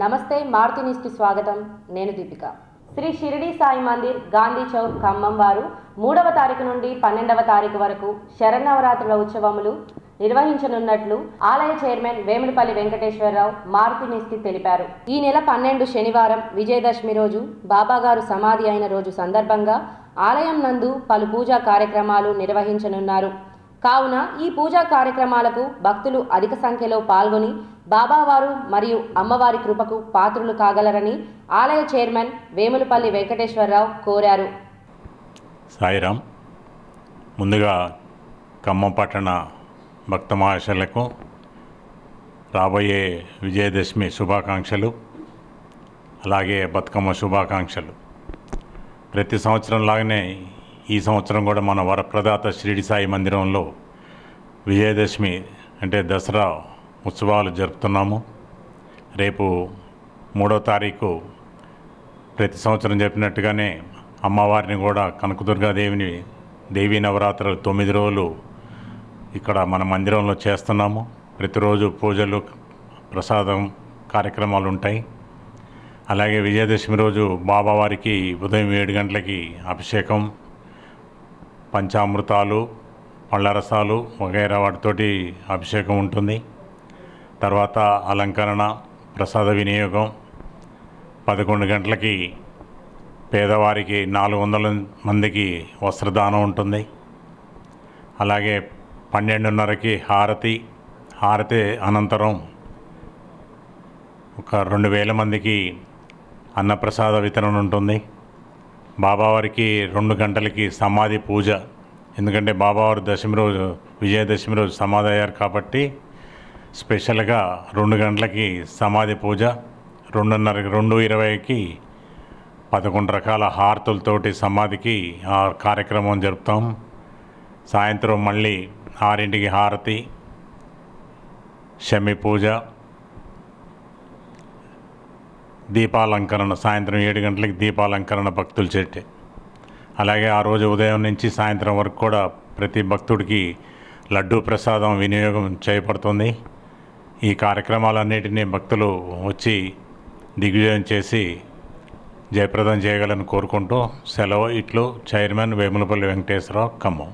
నమస్తే మారుతి న్యూస్కి స్వాగతం. నేను దీపిక. శ్రీ షిరిడి సాయి మందిర్ గాంధీ చౌక్ ఖమ్మం వారు 3వ తారీఖు నుండి 12వ తారీఖు వరకు శరన్నవరాత్రుల ఉత్సవములు నిర్వహించనున్నట్లు ఆలయ చైర్మన్ వేములపల్లి వెంకటేశ్వరరావు మారుతి న్యూస్కి తెలిపారు. ఈ నెల 12 శనివారం విజయదశమి రోజు బాబాగారు సమాధి అయిన రోజు సందర్భంగా ఆలయం నందు పలు పూజా కార్యక్రమాలు నిర్వహించనున్నారు. కావున ఈ పూజా కార్యక్రమాలకు భక్తులు అధిక సంఖ్యలో పాల్గొని బాబావారు మరియు అమ్మవారి కృపకు పాత్రులు కాగలరని ఆలయ చైర్మన్ వేములపల్లి వెంకటేశ్వరరావు కోరారు. సాయిరాం. ముందుగా ఖమ్మం పట్టణ భక్త మహాశయులకు రాబోయే విజయదశమి శుభాకాంక్షలు, అలాగే బతుకమ్మ శుభాకాంక్షలు. ప్రతి సంవత్సరం లాగానే ఈ సంవత్సరం కూడా మన వరప్రదాత షిరిడి సాయి మందిరంలో విజయదశమి అంటే దసరా ఉత్సవాలు జరుపుతున్నాము. రేపు 3వ తారీఖు ప్రతి సంవత్సరం చెప్పినట్టుగానే అమ్మవారిని కూడా కనకదుర్గాదేవిని దేవీ నవరాత్రులు 9 రోజులు ఇక్కడ మన మందిరంలో చేస్తున్నాము. ప్రతిరోజు పూజలు, ప్రసాదం కార్యక్రమాలు ఉంటాయి. అలాగే విజయదశమి రోజు బాబావారికి ఉదయం 7 గంటలకి అభిషేకం, పంచామృతాలు, పళ్ళరసాలు వగైరా వాటితోటి అభిషేకం ఉంటుంది. తర్వాత అలంకరణ, ప్రసాద వినియోగం. 11 గంటలకి పేదవారికి 400 మందికి వస్త్రదానం ఉంటుంది. అలాగే 12:30కి హారతి అనంతరం ఒక 2000 మందికి అన్నప్రసాద వితరణ ఉంటుంది. బాబావారికి 2 గంటలకి సమాధి పూజ. ఎందుకంటే బాబావారు విజయదశమి రోజు సమాధి అయ్యారు కాబట్టి స్పెషల్గా 2 గంటలకి సమాధి పూజ, 2:30కి 2:20కి 11 రకాల హారతులతోటి సమాధికి ఆ కార్యక్రమం జరుపుతాం. సాయంత్రం మళ్ళీ 6ంటికి హారతి, శమి పూజ, దీపాలంకరణ. సాయంత్రం 7 గంటలకి దీపాలంకరణ భక్తులు చేటే. అలాగే ఆ రోజు ఉదయం నుంచి సాయంత్రం వరకు కూడా ప్రతి భక్తుడికి లడ్డూ ప్రసాదం వినియోగం చేయబడుతుంది. ఈ కార్యక్రమాలన్నిటినీ భక్తులు వచ్చి దిగ్విజయం చేసి జయప్రదం చేయగలని కోరుకుంటూ సెలవు. ఇట్లు చైర్మన్ వేములపల్లి వెంకటేశ్వరరావు, ఖమ్మం.